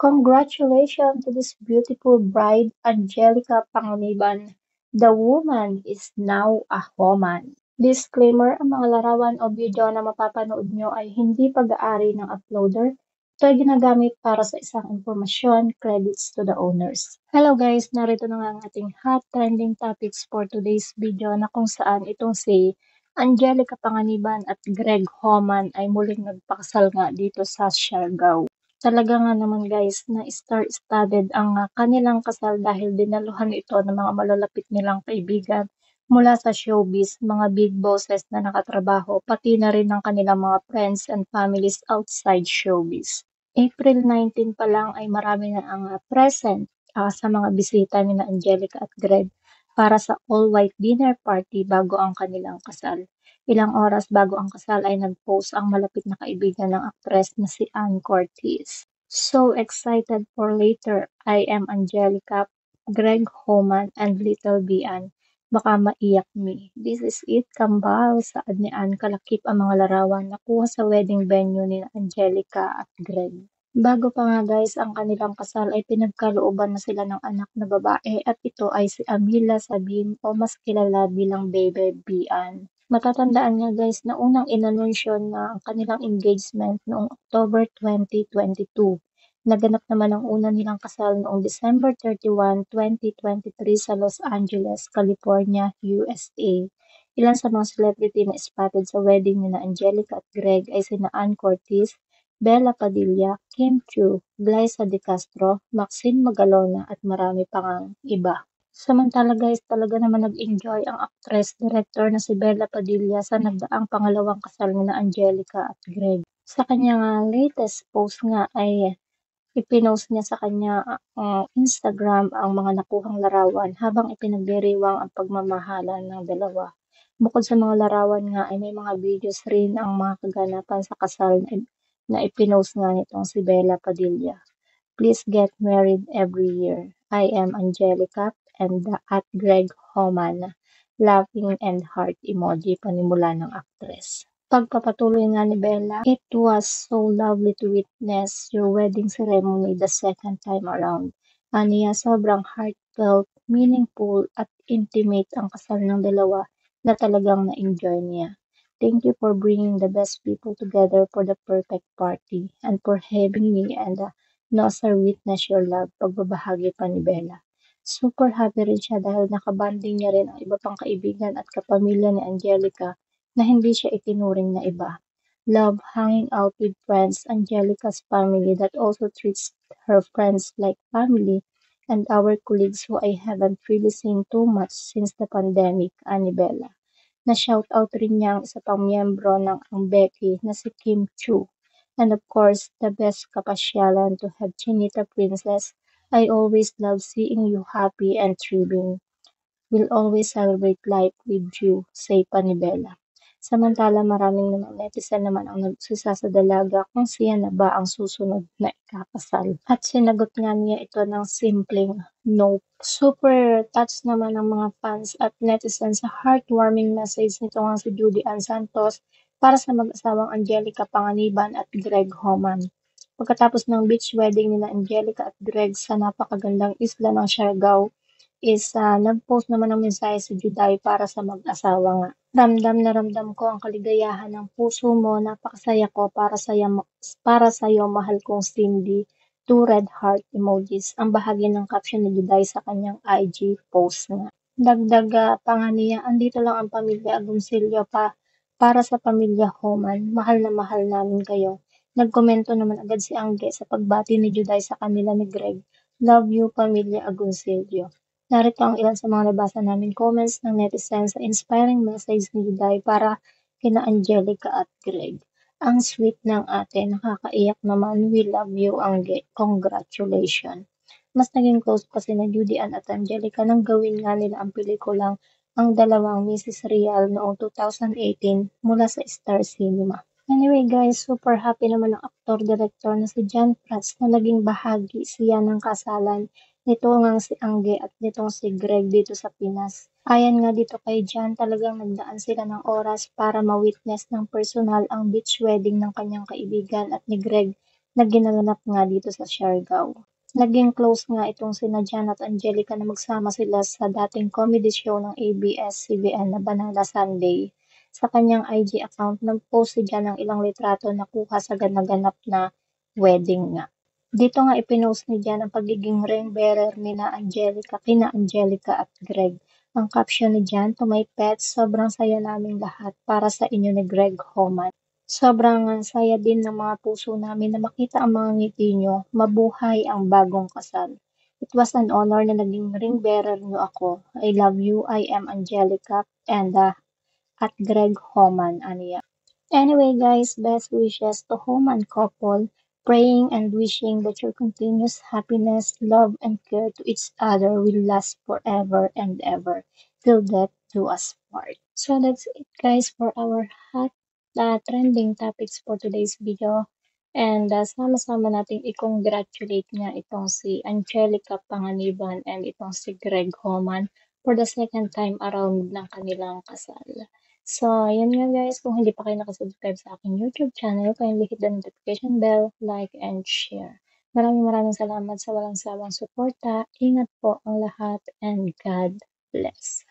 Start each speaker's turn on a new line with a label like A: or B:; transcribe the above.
A: Congratulations to this beautiful bride, Angelica Panganiban. The woman is now a woman. Disclaimer, ang mga larawan o video na mapapanood nyo ay hindi pag-aari ng uploader. Ito ay ginagamit para sa isang impormasyon, credits to the owners. Hello guys, narito na nga ang ating hot trending topics for today's video na kung saan itong si Angelica Panganiban at Greg Homan ay muling nagpakasal nga dito sa Siargao. Talaga nga naman guys na star-studded ang kanilang kasal dahil dinaluhan ito ng mga malalapit nilang kaibigan mula sa showbiz, mga big bosses na nakatrabaho, pati na rin ng kanilang mga friends and families outside showbiz. April 19 pa lang ay marami na ang present sa mga bisita ni na Angelica at Greg para sa all-white dinner party bago ang kanilang kasal. Ilang oras bago ang kasal ay nag-post ang malapit na kaibigan ng aktres na si Ann Curtis. So excited for later, I am Angelica, Greg Homan, and Little Bian. Baka maiyak me. This is it, kambal, saad ni Ann kalakip ang mga larawan nakuha sa wedding venue ni Angelica at Greg. Bago pa nga guys ang kanilang kasal ay pinagkalooban na sila ng anak na babae at ito ay si Amila Sabin o mas kilala bilang Baby Bian. Matatandaan nga guys na unang inanunsyo na ang kanilang engagement noong October 2022. Naganap naman ang una nilang kasal noong December 31, 2023 sa Los Angeles, California, USA. Ilan sa mga celebrity na spotted sa wedding ni na Angelica at Greg ay sina Ann Curtis, Bella Padilla, Kim Chiu, Glyza De Castro, Maxine Magalona at marami pang iba. Samantala guys, talaga naman nag-enjoy ang actress-director na si Bella Padilla sa nagdaang pangalawang kasal ni na Angelica at Greg. Sa kanyang latest post nga ay ipinost niya sa kanya Instagram ang mga nakuhang larawan habang ipinagdiriwang ang pagmamahalan ng dalawa. Bukod sa mga larawan nga ay may mga videos rin ang mga kaganapan sa kasal na ipinost nga nitong si Bella Padilla. Please get married every year. I am Angelica and at Greg Homan. Laughing and heart emoji panimula ng actress. Pagpapatuloy nga ni Bella, it was so lovely to witness your wedding ceremony the second time around. Aniya, sobrang heartfelt, meaningful at intimate ang kasal ng dalawa na talagang na-enjoy niya. Thank you for bringing the best people together for the perfect party and for having me and Nasser witness your love, pagbabahagi pa ni Bella. Super happy rin siya dahil nakabanding niya rin ang iba pang kaibigan at kapamilya ni Angelica na hindi siya itinuring na iba. Love hanging out with friends, Angelica's family that also treats her friends like family, and our colleagues who I haven't really seen too much since the pandemic, ani Bella. Na-shoutout rin niya ang isa pang miyembro ng ang Becky na si Kim Chiu. And of course, the best kapasyalan to have Chinita Princess. I always love seeing you happy and thriving. We'll always celebrate life with you, say pa ni Bella. Samantala maraming naman netizen naman ang nagsisa sa dalaga kung siya na ba ang susunod na ikakasal. At sinagot nga niya ito ng simpleng no. Super touched naman ang mga fans at netizens sa heartwarming message nito nga si Judy Ann Santos para sa mag-asawang Angelica Panganiban at Greg Homan. Pagkatapos ng beach wedding ni na Angelica at Greg sa napakagandang isla ng Siargao, nag-post naman ng mensahe si Juday para sa mag-asawa nga. Ramdam na ramdam ko ang kaligayahan ng puso mo, napakasaya ko para sa'yo mahal kong Cindy. 2 red heart emojis, ang bahagi ng caption ni Juday sa kanyang IG post nga. Dagdag pa nga niya, andito lang ang pamilya Agoncillo para sa pamilya Homan, mahal na mahal namin kayo. Nagkomento naman agad si Angge sa pagbati ni Juday sa kanila ni Greg. Love you, pamilya Agoncillo. Narito ang ilan sa mga nabasa namin comments ng netizens sa inspiring message ni Juday para kina Angelica at Greg. Ang sweet ng ate, nakakaiyak naman, we love you, Angge, congratulations. Mas naging close pa sina Judy Ann at Angelica nang gawin nga nila ang pelikulang Ang Dalawang Mrs. Real noong 2018 mula sa Star Cinema. Anyway guys, super happy naman ang aktor-director na si John Prats na naging bahagi siya ng kasalan nito ngang si Angge at nitong si Greg dito sa Pinas. Ayan nga dito kay John, talagang nagdaan sila ng oras para ma-witness ng personal ang beach wedding ng kanyang kaibigan at ni Greg na ginanap nga dito sa Siargao. Naging close nga itong sina Jan at Angelica na magsama sila sa dating comedy show ng ABS-CBN na Banana Sunday. Sa kanyang IG account, nag-post si Jan ng ilang litrato na kuha sa ganaganap na wedding nga. Dito nga ipinost ni Jan ang pagiging ring bearer kina Angelica at Greg. Ang caption ni Jan, "To my pets, sobrang saya naming lahat para sa inyo ni Greg Homan. Sobrang saya din ng mga puso namin na makita ang mga ngiti nyo. Mabuhay ang bagong kasal. It was an honor na naging ring bearer nyo ako. I love you. I am Angelica and at Greg Homan," aniya. Anyway, guys, best wishes to Homan couple, praying and wishing that your continuous happiness, love, and care to each other will last forever and ever till death do us part. So that's it, guys, for our hot trending topics for today's video. And sama-sama nating i-congratulate nga itong si Angelica Panganiban and itong si Greg Homan for the second time around ng kanilang kasal. So, yun nga guys, kung hindi pa kayo nakasubscribe sa aking YouTube channel, kindly hit the notification bell, like, and share. Maraming salamat sa walang sawang suporta. Ingat po ang lahat and God bless.